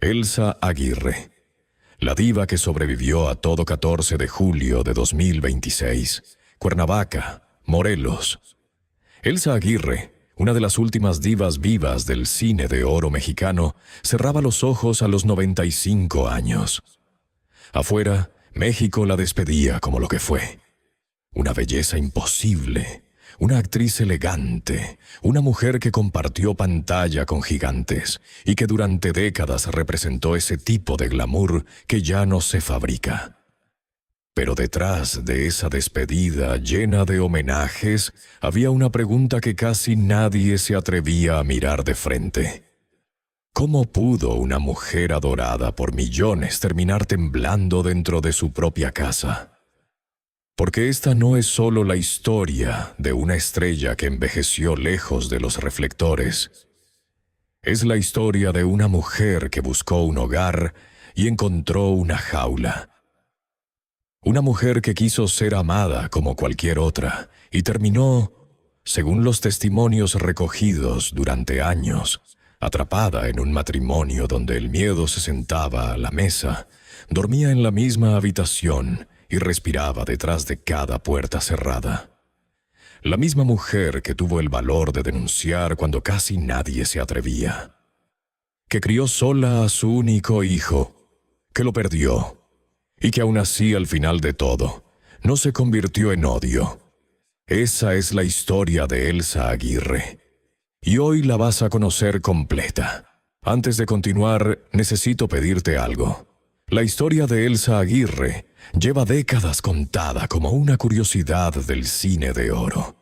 Elsa Aguirre, la diva que sobrevivió a todo 14 de julio de 2026, Cuernavaca, Morelos. Elsa Aguirre, una de las últimas divas vivas del cine de oro mexicano, cerraba los ojos a los 95 años. Afuera, México la despedía como lo que fue. Una belleza imposible, una actriz elegante, una mujer que compartió pantalla con gigantes y que durante décadas representó ese tipo de glamour que ya no se fabrica. Pero detrás de esa despedida llena de homenajes había una pregunta que casi nadie se atrevía a mirar de frente. ¿Cómo pudo una mujer adorada por millones terminar temblando dentro de su propia casa? Porque esta no es solo la historia de una estrella que envejeció lejos de los reflectores. Es la historia de una mujer que buscó un hogar y encontró una jaula. Una mujer que quiso ser amada como cualquier otra y terminó, según los testimonios recogidos durante años, atrapada en un matrimonio donde el miedo se sentaba a la mesa, dormía en la misma habitación y respiraba detrás de cada puerta cerrada. La misma mujer que tuvo el valor de denunciar cuando casi nadie se atrevía. Que crió sola a su único hijo, que lo perdió, y que aún así al final de todo, no se convirtió en odio. Esa es la historia de Elsa Aguirre. Y hoy la vas a conocer completa. Antes de continuar, necesito pedirte algo. La historia de Elsa Aguirre lleva décadas contada como una curiosidad del cine de oro.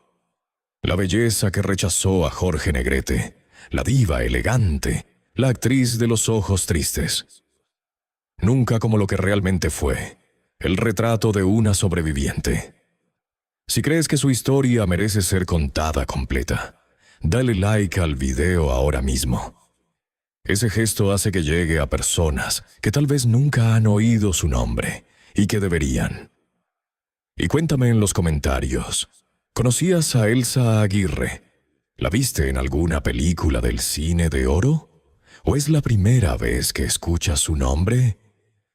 La belleza que rechazó a Jorge Negrete, la diva elegante, la actriz de los ojos tristes. Nunca como lo que realmente fue, el retrato de una sobreviviente. Si crees que su historia merece ser contada completa, dale like al video ahora mismo. Ese gesto hace que llegue a personas que tal vez nunca han oído su nombre y que deberían. Y cuéntame en los comentarios, ¿conocías a Elsa Aguirre? ¿La viste en alguna película del cine de oro? ¿O es la primera vez que escuchas su nombre?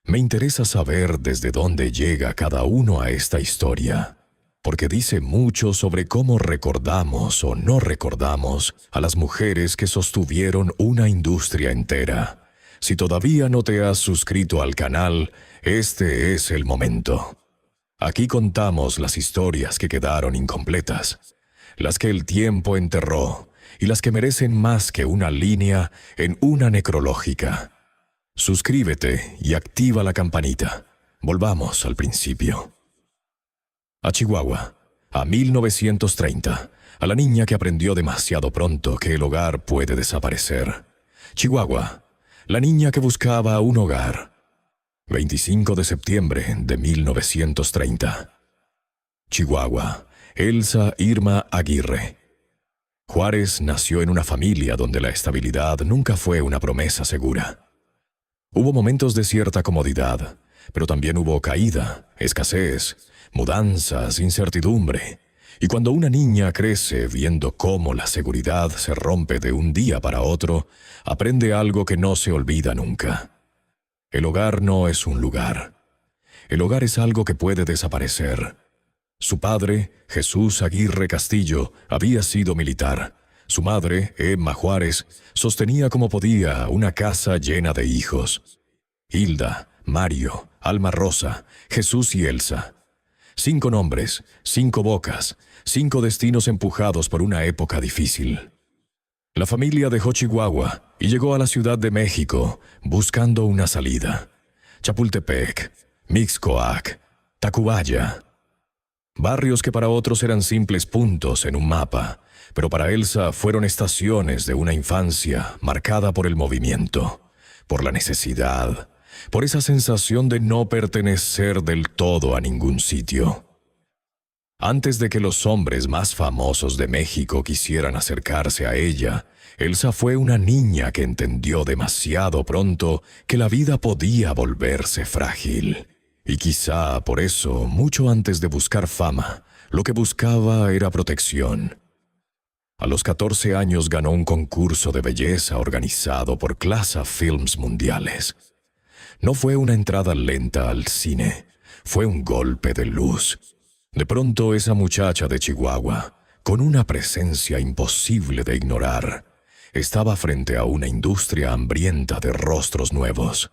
Me interesa saber desde dónde llega cada uno a esta historia, porque dice mucho sobre cómo recordamos o no recordamos a las mujeres que sostuvieron una industria entera. Si todavía no te has suscrito al canal, este es el momento. Aquí contamos las historias que quedaron incompletas, las que el tiempo enterró y las que merecen más que una línea en una necrológica. Suscríbete y activa la campanita. Volvamos al principio. A Chihuahua, a 1930, a la niña que aprendió demasiado pronto que el hogar puede desaparecer. Chihuahua, la niña que buscaba un hogar. 25 de septiembre de 1930. Chihuahua, Elsa Irma Aguirre. Juárez nació en una familia donde la estabilidad nunca fue una promesa segura. Hubo momentos de cierta comodidad, pero también hubo caída, escasez, mudanzas, incertidumbre. Y cuando una niña crece viendo cómo la seguridad se rompe de un día para otro, aprende algo que no se olvida nunca. El hogar no es un lugar. El hogar es algo que puede desaparecer. Su padre, Jesús Aguirre Castillo, había sido militar. Su madre, Emma Juárez, sostenía como podía una casa llena de hijos. Hilda, Mario, Alma Rosa, Jesús y Elsa. 5 nombres, 5 bocas, 5 destinos empujados por una época difícil. La familia dejó Chihuahua y llegó a la Ciudad de México buscando una salida. Chapultepec, Mixcoac, Tacubaya. Barrios que para otros eran simples puntos en un mapa, pero para Elsa fueron estaciones de una infancia marcada por el movimiento, por la necesidad, por esa sensación de no pertenecer del todo a ningún sitio. Antes de que los hombres más famosos de México quisieran acercarse a ella, Elsa fue una niña que entendió demasiado pronto que la vida podía volverse frágil. Y quizá por eso, mucho antes de buscar fama, lo que buscaba era protección. A los 14 años ganó un concurso de belleza organizado por Clasa Films Mundiales. No fue una entrada lenta al cine, fue un golpe de luz. De pronto esa muchacha de Chihuahua, con una presencia imposible de ignorar, estaba frente a una industria hambrienta de rostros nuevos.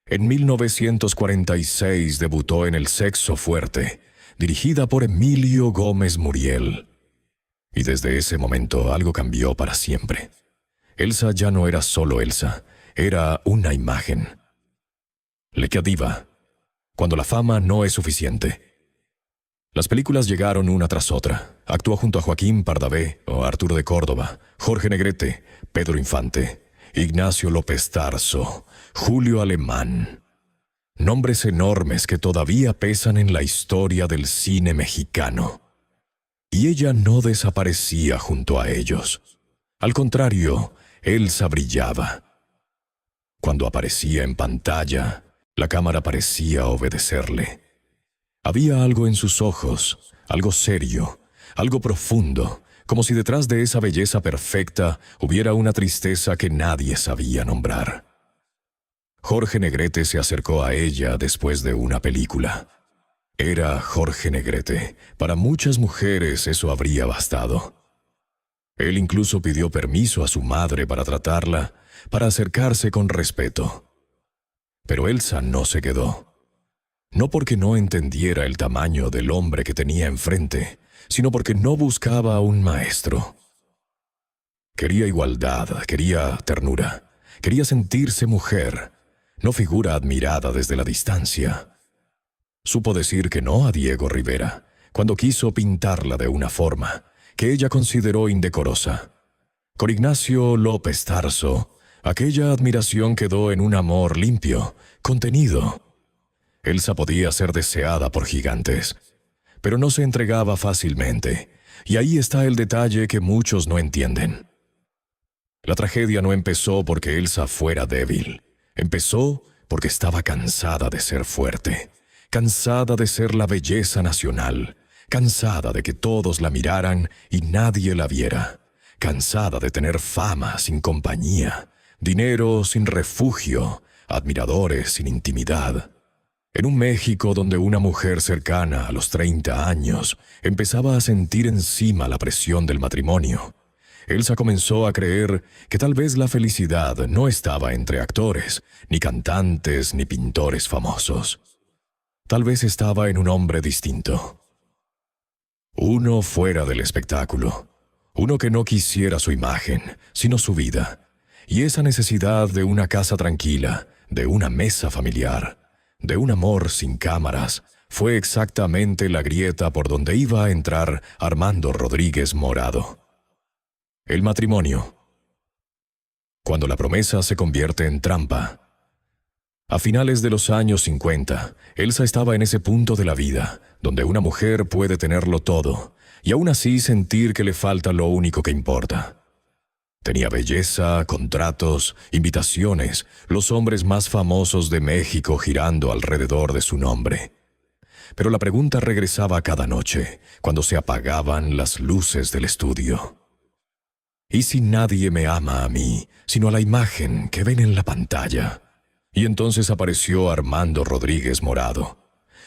En 1946 debutó en El Sexo Fuerte, dirigida por Emilio Gómez Muriel. Y desde ese momento algo cambió para siempre. Elsa ya no era solo Elsa, era una imagen. Lequia diva, cuando la fama no es suficiente. Las películas llegaron una tras otra. Actuó junto a Joaquín Pardavé, o Arturo de Córdoba, Jorge Negrete, Pedro Infante, Ignacio López Tarso, Julio Alemán. Nombres enormes que todavía pesan en la historia del cine mexicano. Y ella no desaparecía junto a ellos. Al contrario, Elsa brillaba. Cuando aparecía en pantalla, la cámara parecía obedecerle. Había algo en sus ojos, algo serio, algo profundo, como si detrás de esa belleza perfecta hubiera una tristeza que nadie sabía nombrar. Jorge Negrete se acercó a ella después de una película. Era Jorge Negrete. Para muchas mujeres eso habría bastado. Él incluso pidió permiso a su madre para tratarla, para acercarse con respeto. Pero Elsa no se quedó. No porque no entendiera el tamaño del hombre que tenía enfrente, sino porque no buscaba a un maestro. Quería igualdad, quería ternura, quería sentirse mujer, no figura admirada desde la distancia. Supo decir que no a Diego Rivera, cuando quiso pintarla de una forma que ella consideró indecorosa. Con Ignacio López Tarso, aquella admiración quedó en un amor limpio, contenido. Elsa podía ser deseada por gigantes, pero no se entregaba fácilmente, y ahí está el detalle que muchos no entienden. La tragedia no empezó porque Elsa fuera débil, empezó porque estaba cansada de ser fuerte, cansada de ser la belleza nacional, cansada de que todos la miraran y nadie la viera, cansada de tener fama sin compañía, dinero sin refugio, admiradores sin intimidad. En un México donde una mujer cercana a los 30 años empezaba a sentir encima la presión del matrimonio, Elsa comenzó a creer que tal vez la felicidad no estaba entre actores, ni cantantes, ni pintores famosos. Tal vez estaba en un hombre distinto. Uno fuera del espectáculo, uno que no quisiera su imagen, sino su vida, y esa necesidad de una casa tranquila, de una mesa familiar, de un amor sin cámaras, fue exactamente la grieta por donde iba a entrar Armando Rodríguez Morado. El matrimonio. Cuando la promesa se convierte en trampa. A finales de los años 50, Elsa estaba en ese punto de la vida, donde una mujer puede tenerlo todo, y aún así sentir que le falta lo único que importa. Tenía belleza, contratos, invitaciones, los hombres más famosos de México girando alrededor de su nombre. Pero la pregunta regresaba cada noche, cuando se apagaban las luces del estudio. ¿Y si nadie me ama a mí, sino a la imagen que ven en la pantalla? Y entonces apareció Armando Rodríguez Morado.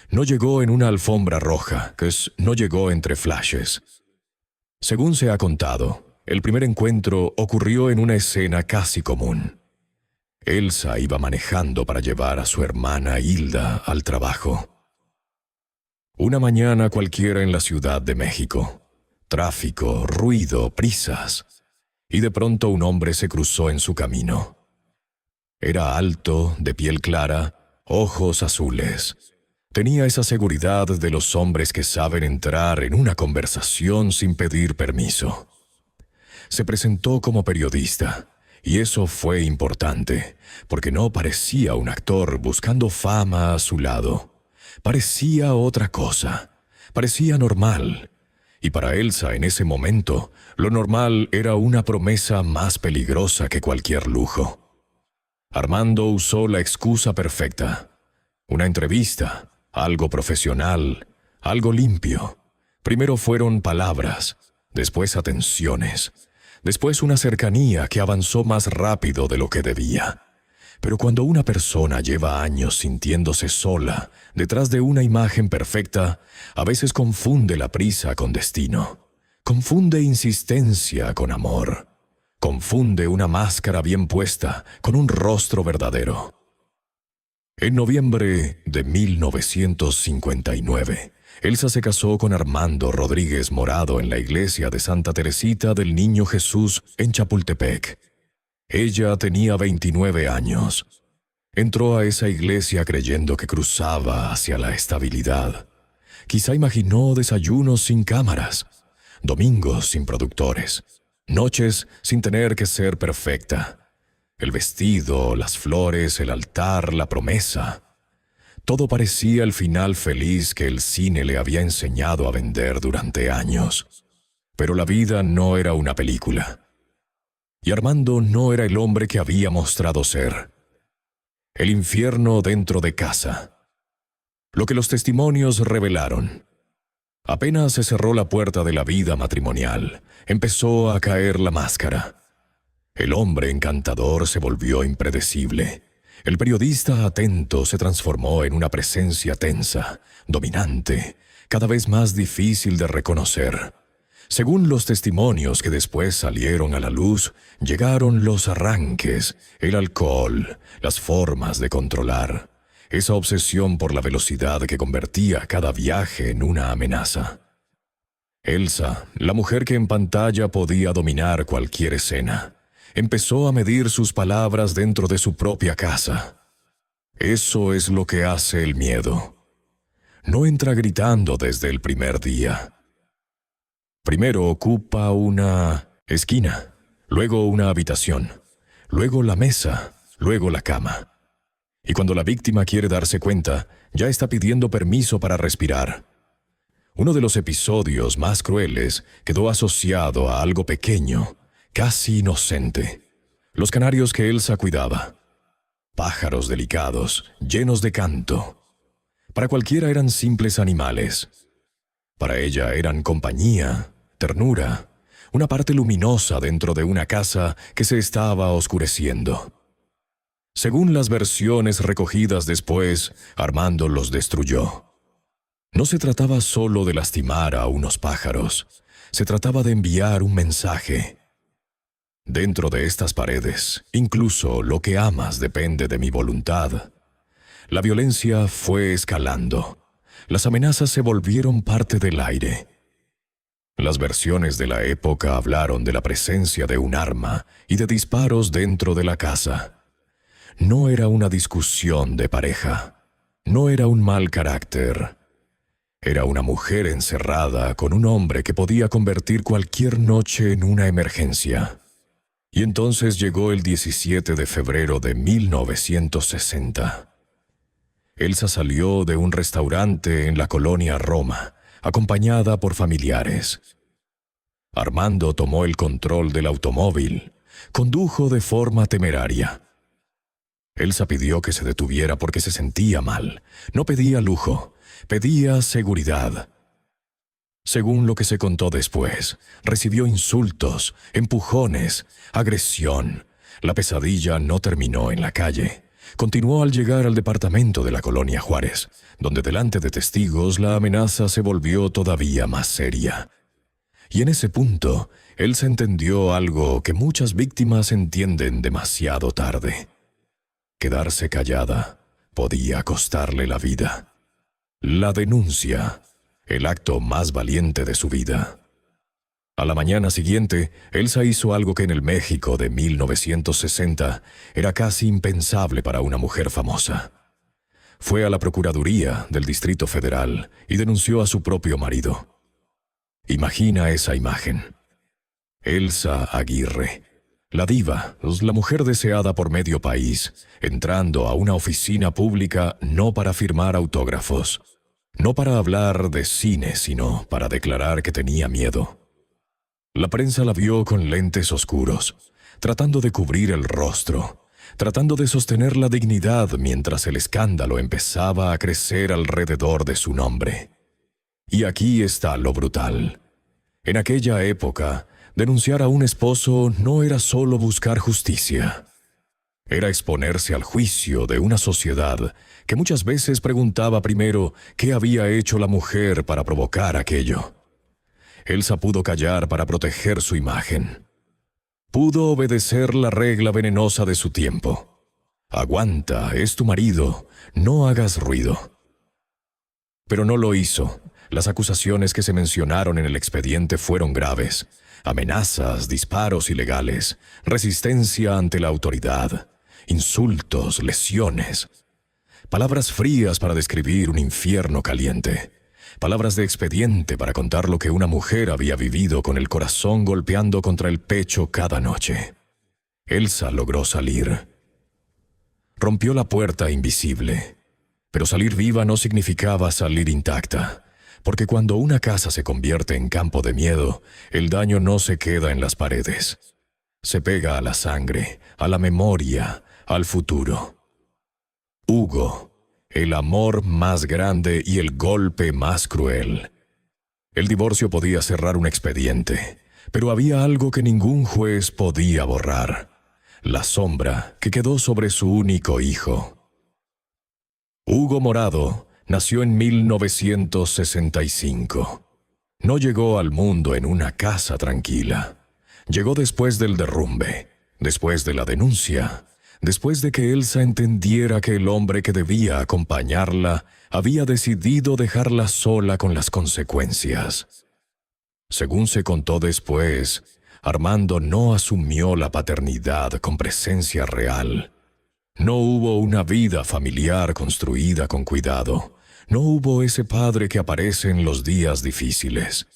No llegó en una alfombra roja, no llegó entre flashes. Según se ha contado, el primer encuentro ocurrió en una escena casi común. Elsa iba manejando para llevar a su hermana Hilda al trabajo. Una mañana cualquiera en la Ciudad de México. Tráfico, ruido, prisas. Y de pronto un hombre se cruzó en su camino. Era alto, de piel clara, ojos azules. Tenía esa seguridad de los hombres que saben entrar en una conversación sin pedir permiso. Se presentó como periodista, y eso fue importante, porque no parecía un actor buscando fama a su lado. Parecía otra cosa, parecía normal. Y para Elsa en ese momento, lo normal era una promesa más peligrosa que cualquier lujo. Armando usó la excusa perfecta. Una entrevista, algo profesional, algo limpio. Primero fueron palabras, después atenciones, después una cercanía que avanzó más rápido de lo que debía. Pero cuando una persona lleva años sintiéndose sola detrás de una imagen perfecta, a veces confunde la prisa con destino, confunde insistencia con amor, confunde una máscara bien puesta con un rostro verdadero. En noviembre de 1959, Elsa se casó con Armando Rodríguez Morado en la iglesia de Santa Teresita del Niño Jesús en Chapultepec. Ella tenía 29 años. Entró a esa iglesia creyendo que cruzaba hacia la estabilidad. Quizá imaginó desayunos sin cámaras, domingos sin productores, noches sin tener que ser perfecta. El vestido, las flores, el altar, la promesa. Todo parecía el final feliz que el cine le había enseñado a vender durante años. Pero la vida no era una película. Y Armando no era el hombre que había mostrado ser. El infierno dentro de casa. Lo que los testimonios revelaron. Apenas se cerró la puerta de la vida matrimonial, empezó a caer la máscara. El hombre encantador se volvió impredecible. El periodista atento se transformó en una presencia tensa, dominante, cada vez más difícil de reconocer. Según los testimonios que después salieron a la luz, llegaron los arranques, el alcohol, las formas de controlar, esa obsesión por la velocidad que convertía cada viaje en una amenaza. Elsa, la mujer que en pantalla podía dominar cualquier escena, empezó a medir sus palabras dentro de su propia casa. Eso es lo que hace el miedo. No entra gritando desde el primer día. Primero ocupa una esquina, luego una habitación, luego la mesa, luego la cama. Y cuando la víctima quiere darse cuenta, ya está pidiendo permiso para respirar. Uno de los episodios más crueles quedó asociado a algo pequeño, casi inocente. Los canarios que Elsa cuidaba. Pájaros delicados, llenos de canto. Para cualquiera eran simples animales. Para ella eran compañía, ternura, una parte luminosa dentro de una casa que se estaba oscureciendo. Según las versiones recogidas después, Armando los destruyó. No se trataba solo de lastimar a unos pájaros, se trataba de enviar un mensaje. Dentro de estas paredes, incluso lo que amas depende de mi voluntad. La violencia fue escalando. Las amenazas se volvieron parte del aire. Las versiones de la época hablaron de la presencia de un arma y de disparos dentro de la casa. No era una discusión de pareja. No era un mal carácter. Era una mujer encerrada con un hombre que podía convertir cualquier noche en una emergencia. Y entonces llegó el 17 de febrero de 1960. Elsa salió de un restaurante en la colonia Roma, acompañada por familiares. Armando tomó el control del automóvil, condujo de forma temeraria. Elsa pidió que se detuviera porque se sentía mal. No pedía lujo, pedía seguridad. Según lo que se contó después, recibió insultos, empujones, agresión. La pesadilla no terminó en la calle. Continuó al llegar al departamento de la colonia Juárez, donde delante de testigos la amenaza se volvió todavía más seria. Y en ese punto, Elsa entendió algo que muchas víctimas entienden demasiado tarde. Quedarse callada podía costarle la vida. La denuncia, el acto más valiente de su vida. A la mañana siguiente, Elsa hizo algo que en el México de 1960 era casi impensable para una mujer famosa. Fue a la Procuraduría del Distrito Federal y denunció a su propio marido. Imagina esa imagen. Elsa Aguirre, la diva, la mujer deseada por medio país, entrando a una oficina pública no para firmar autógrafos, no para hablar de cine, sino para declarar que tenía miedo. La prensa la vio con lentes oscuros, tratando de cubrir el rostro, tratando de sostener la dignidad mientras el escándalo empezaba a crecer alrededor de su nombre. Y aquí está lo brutal. En aquella época, denunciar a un esposo no era solo buscar justicia. Era exponerse al juicio de una sociedad que muchas veces preguntaba primero qué había hecho la mujer para provocar aquello. Elsa pudo callar para proteger su imagen. Pudo obedecer la regla venenosa de su tiempo. Aguanta, es tu marido, no hagas ruido. Pero no lo hizo. Las acusaciones que se mencionaron en el expediente fueron graves. Amenazas, disparos ilegales, resistencia ante la autoridad, insultos, lesiones. Palabras frías para describir un infierno caliente. Palabras de expediente para contar lo que una mujer había vivido con el corazón golpeando contra el pecho cada noche. Elsa logró salir. Rompió la puerta invisible. Pero salir viva no significaba salir intacta, porque cuando una casa se convierte en campo de miedo, el daño no se queda en las paredes. Se pega a la sangre, a la memoria, al futuro. Hugo, el amor más grande y el golpe más cruel. El divorcio podía cerrar un expediente, pero había algo que ningún juez podía borrar: la sombra que quedó sobre su único hijo. Hugo Morado nació en 1965. No llegó al mundo en una casa tranquila. Llegó después del derrumbe, después de la denuncia, después de que Elsa entendiera que el hombre que debía acompañarla había decidido dejarla sola con las consecuencias. Según se contó después, Armando no asumió la paternidad con presencia real. No hubo una vida familiar construida con cuidado. No hubo ese padre que aparece en los días difíciles.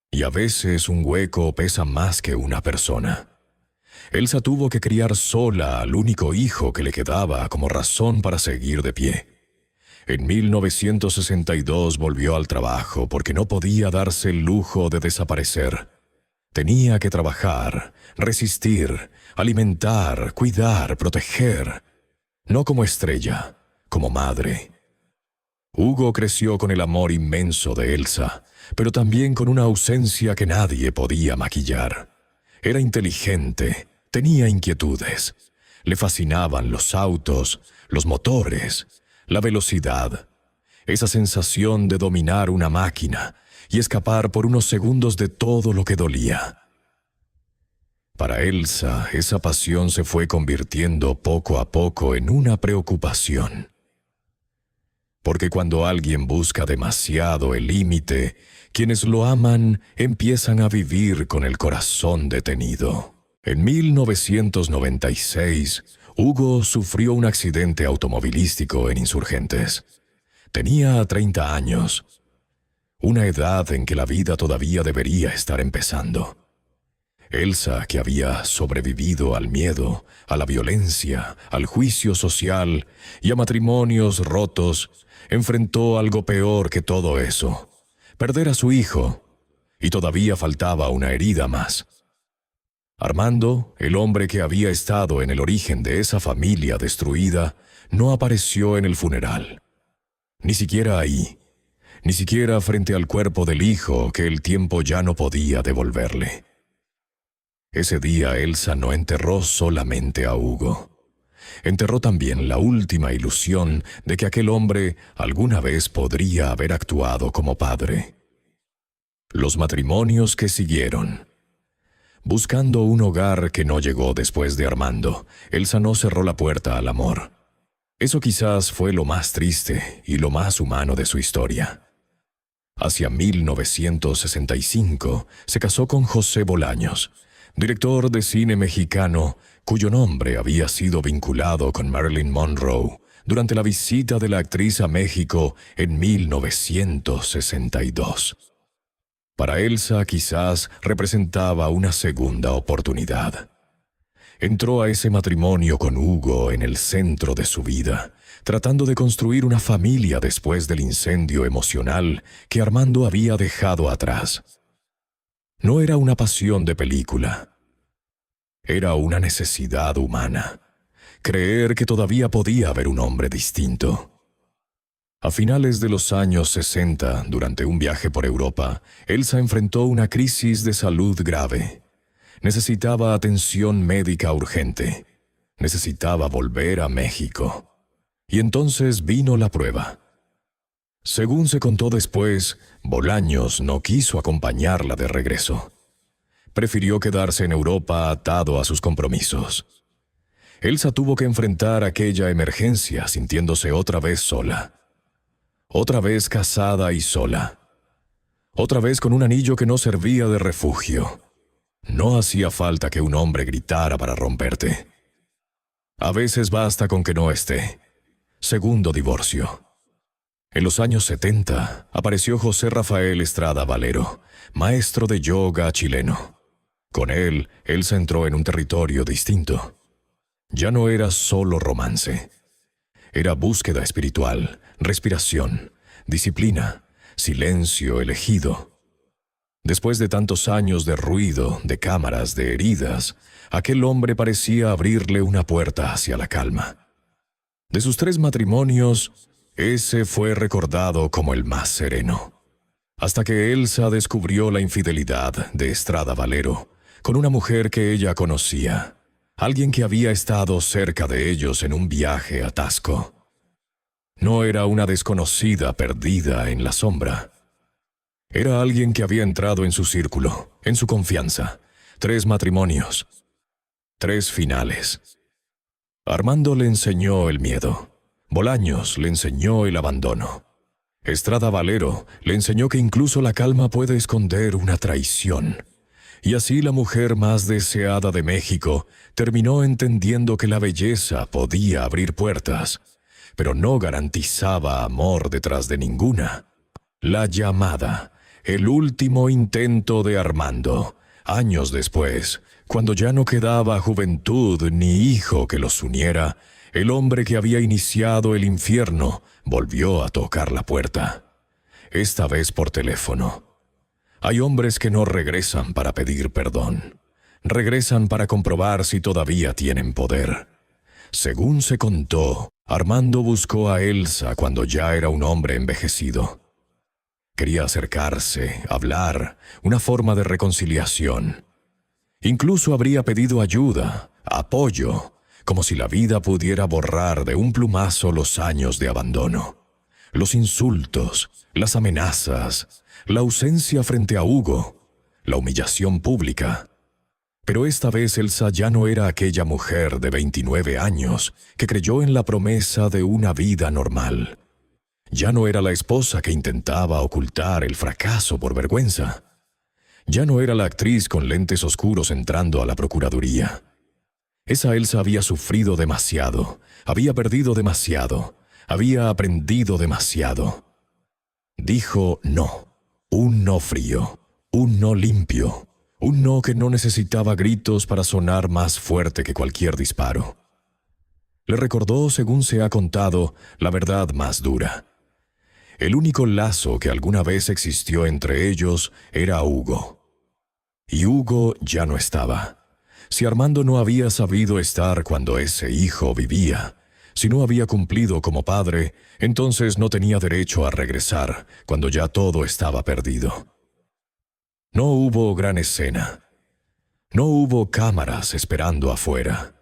Y a veces un hueco pesa más que una persona. Elsa tuvo que criar sola al único hijo que le quedaba como razón para seguir de pie. En 1962 volvió al trabajo porque no podía darse el lujo de desaparecer. Tenía que trabajar, resistir, alimentar, cuidar, proteger. No como estrella, como madre. Hugo creció con el amor inmenso de Elsa, pero también con una ausencia que nadie podía maquillar. Era inteligente, tenía inquietudes. Le fascinaban los autos, los motores, la velocidad. Esa sensación de dominar una máquina y escapar por unos segundos de todo lo que dolía. Para Elsa, esa pasión se fue convirtiendo poco a poco en una preocupación. Porque cuando alguien busca demasiado el límite, quienes lo aman empiezan a vivir con el corazón detenido. En 1996, Hugo sufrió un accidente automovilístico en Insurgentes. Tenía 30 años, una edad en que la vida todavía debería estar empezando. Elsa, que había sobrevivido al miedo, a la violencia, al juicio social y a matrimonios rotos, enfrentó algo peor que todo eso: perder a su hijo, y todavía faltaba una herida más. Armando, el hombre que había estado en el origen de esa familia destruida, no apareció en el funeral. Ni siquiera ahí, ni siquiera frente al cuerpo del hijo que el tiempo ya no podía devolverle. Ese día Elsa no enterró solamente a Hugo. Enterró también la última ilusión de que aquel hombre alguna vez podría haber actuado como padre. Los matrimonios que siguieron. Buscando un hogar que no llegó después de Armando, Elsa no cerró la puerta al amor. Eso quizás fue lo más triste y lo más humano de su historia. Hacia 1965 se casó con José Bolaños, director de cine mexicano cuyo nombre había sido vinculado con Marilyn Monroe durante la visita de la actriz a México en 1962. Para Elsa quizás representaba una segunda oportunidad. Entró a ese matrimonio con Hugo en el centro de su vida, tratando de construir una familia después del incendio emocional que Armando había dejado atrás. No era una pasión de película. Era una necesidad humana. Creer que todavía podía haber un hombre distinto. A finales de los años 60, durante un viaje por Europa, Elsa enfrentó una crisis de salud grave. Necesitaba atención médica urgente. Necesitaba volver a México. Y entonces vino la prueba. Según se contó después, Bolaños no quiso acompañarla de regreso. Prefirió quedarse en Europa atado a sus compromisos. Elsa tuvo que enfrentar aquella emergencia sintiéndose otra vez sola. Otra vez casada y sola. Otra vez con un anillo que no servía de refugio. No hacía falta que un hombre gritara para romperte. A veces basta con que no esté. Segundo divorcio. En los años 70 apareció José Rafael Estrada Valero, maestro de yoga chileno. Con él, Elsa entró en un territorio distinto. Ya no era solo romance. Era búsqueda espiritual, respiración, disciplina, silencio elegido. Después de tantos años de ruido, de cámaras, de heridas, aquel hombre parecía abrirle una puerta hacia la calma. De sus 3 matrimonios, ese fue recordado como el más sereno. Hasta que Elsa descubrió la infidelidad de Estrada Valero con una mujer que ella conocía, alguien que había estado cerca de ellos en un viaje a Taxco. No era una desconocida perdida en la sombra. Era alguien que había entrado en su círculo, en su confianza. 3 matrimonios. 3 finales. Armando le enseñó el miedo. Bolaños le enseñó el abandono. Estrada Valero le enseñó que incluso la calma puede esconder una traición. Y así la mujer más deseada de México terminó entendiendo que la belleza podía abrir puertas, pero no garantizaba amor detrás de ninguna. La llamada, el último intento de Armando, años después, cuando ya no quedaba juventud ni hijo que los uniera, el hombre que había iniciado el infierno volvió a tocar la puerta. Esta vez por teléfono. Hay hombres que no regresan para pedir perdón. Regresan para comprobar si todavía tienen poder. Según se contó, Armando buscó a Elsa cuando ya era un hombre envejecido. Quería acercarse, hablar, una forma de reconciliación. Incluso habría pedido ayuda, apoyo, como si la vida pudiera borrar de un plumazo los años de abandono. Los insultos, las amenazas, la ausencia frente a Hugo, la humillación pública. Pero esta vez Elsa ya no era aquella mujer de 29 años que creyó en la promesa de una vida normal. Ya no era la esposa que intentaba ocultar el fracaso por vergüenza. Ya no era la actriz con lentes oscuros entrando a la procuraduría. Esa Elsa había sufrido demasiado, había perdido demasiado, había aprendido demasiado. Dijo no, un no frío, un no limpio, un no que no necesitaba gritos para sonar más fuerte que cualquier disparo. Le recordó, según se ha contado, la verdad más dura. El único lazo que alguna vez existió entre ellos era Hugo. Y Hugo ya no estaba. Si Armando no había sabido estar cuando ese hijo vivía, si no había cumplido como padre, entonces no tenía derecho a regresar cuando ya todo estaba perdido. No hubo gran escena. No hubo cámaras esperando afuera.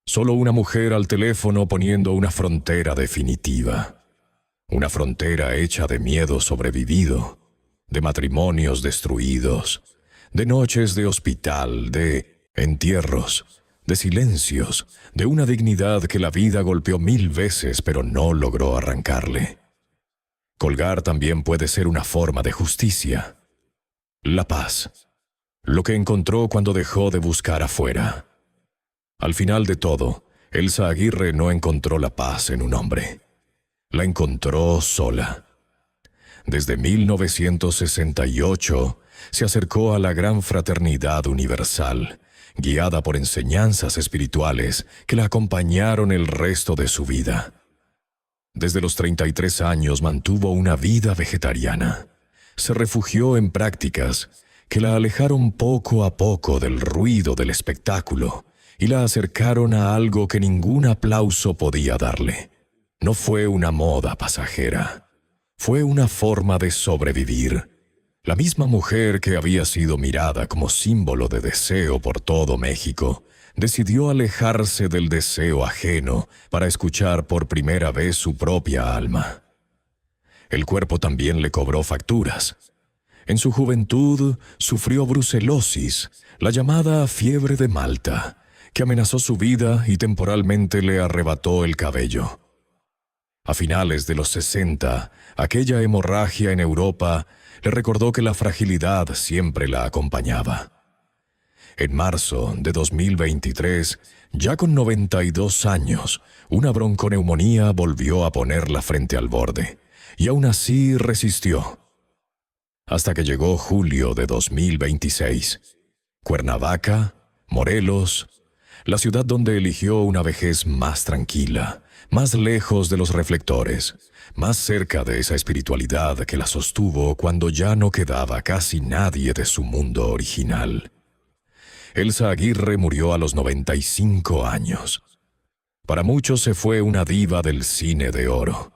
Solo una mujer al teléfono poniendo una frontera definitiva. Una frontera hecha de miedo sobrevivido, de matrimonios destruidos, de noches de hospital, de entierros, de silencios, de una dignidad que la vida golpeó 1000 veces pero no logró arrancarle. Colgar también puede ser una forma de justicia. La paz. Lo que encontró cuando dejó de buscar afuera. Al final de todo, Elsa Aguirre no encontró la paz en un hombre. La encontró sola. Desde 1968 se acercó a la gran fraternidad universal, guiada por enseñanzas espirituales que la acompañaron el resto de su vida. Desde los 33 años mantuvo una vida vegetariana. Se refugió en prácticas que la alejaron poco a poco del ruido del espectáculo y la acercaron a algo que ningún aplauso podía darle: No fue una moda pasajera. Fue una forma de sobrevivir. La misma mujer que había sido mirada como símbolo de deseo por todo México, decidió alejarse del deseo ajeno para escuchar por primera vez su propia alma. El cuerpo también le cobró facturas. En su juventud sufrió brucelosis, la llamada fiebre de Malta, que amenazó su vida y temporalmente le arrebató el cabello. A finales de los 60, aquella hemorragia en Europa le recordó que la fragilidad siempre la acompañaba. En marzo de 2023, ya con 92 años, una bronconeumonía volvió a ponerla frente al borde, y aún así resistió. Hasta que llegó julio de 2026. Cuernavaca, Morelos, la ciudad donde eligió una vejez más tranquila, más lejos de los reflectores, más cerca de esa espiritualidad que la sostuvo cuando ya no quedaba casi nadie de su mundo original. Elsa Aguirre murió a los 95 años. Para muchos se fue una diva del cine de oro.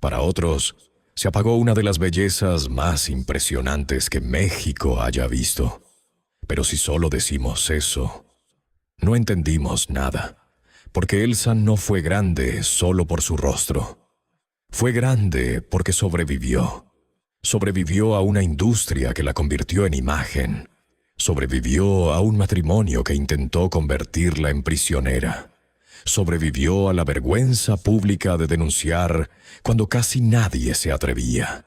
Para otros, se apagó una de las bellezas más impresionantes que México haya visto. Pero si solo decimos eso, no entendimos nada, porque Elsa no fue grande solo por su rostro. Fue grande porque sobrevivió. Sobrevivió a una industria que la convirtió en imagen. Sobrevivió a un matrimonio que intentó convertirla en prisionera. Sobrevivió a la vergüenza pública de denunciar cuando casi nadie se atrevía.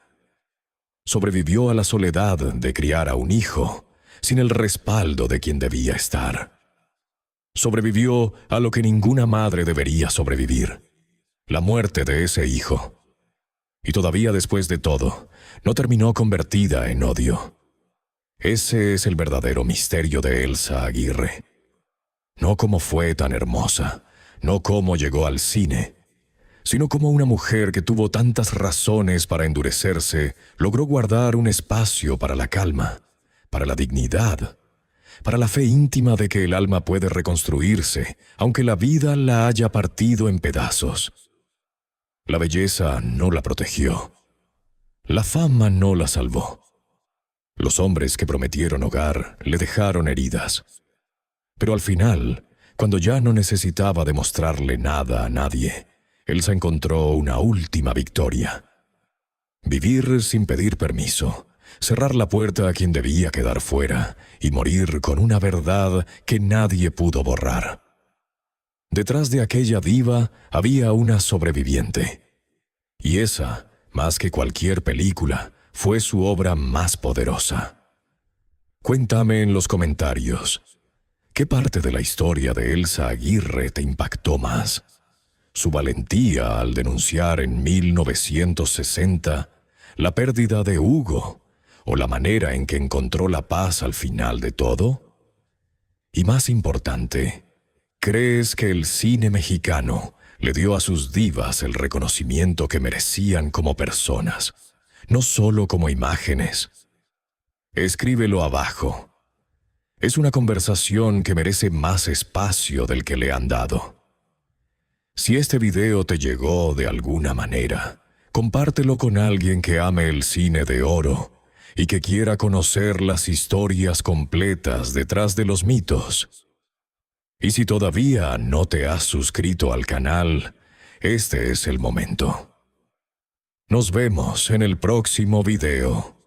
Sobrevivió a la soledad de criar a un hijo sin el respaldo de quien debía estar. Sobrevivió a lo que ninguna madre debería sobrevivir: la muerte de ese hijo. Y todavía después de todo, no terminó convertida en odio. Ese es el verdadero misterio de Elsa Aguirre. No cómo fue tan hermosa, no cómo llegó al cine, sino cómo una mujer que tuvo tantas razones para endurecerse logró guardar un espacio para la calma, para la dignidad, para la fe íntima de que el alma puede reconstruirse, aunque la vida la haya partido en pedazos. La belleza no la protegió. La fama no la salvó. Los hombres que prometieron hogar le dejaron heridas. Pero al final, cuando ya no necesitaba demostrarle nada a nadie, Elsa encontró una última victoria. Vivir sin pedir permiso, cerrar la puerta a quien debía quedar fuera y morir con una verdad que nadie pudo borrar. Detrás de aquella diva había una sobreviviente. Y esa, más que cualquier película, fue su obra más poderosa. Cuéntame en los comentarios, ¿qué parte de la historia de Elsa Aguirre te impactó más? ¿Su valentía al denunciar en 1960 la pérdida de Hugo, o la manera en que encontró la paz al final de todo? Y más importante, ¿crees que el cine mexicano le dio a sus divas el reconocimiento que merecían como personas, no solo como imágenes? Escríbelo abajo. Es una conversación que merece más espacio del que le han dado. Si este video te llegó de alguna manera, compártelo con alguien que ame el cine de oro y que quiera conocer las historias completas detrás de los mitos. Y si todavía no te has suscrito al canal, este es el momento. Nos vemos en el próximo video.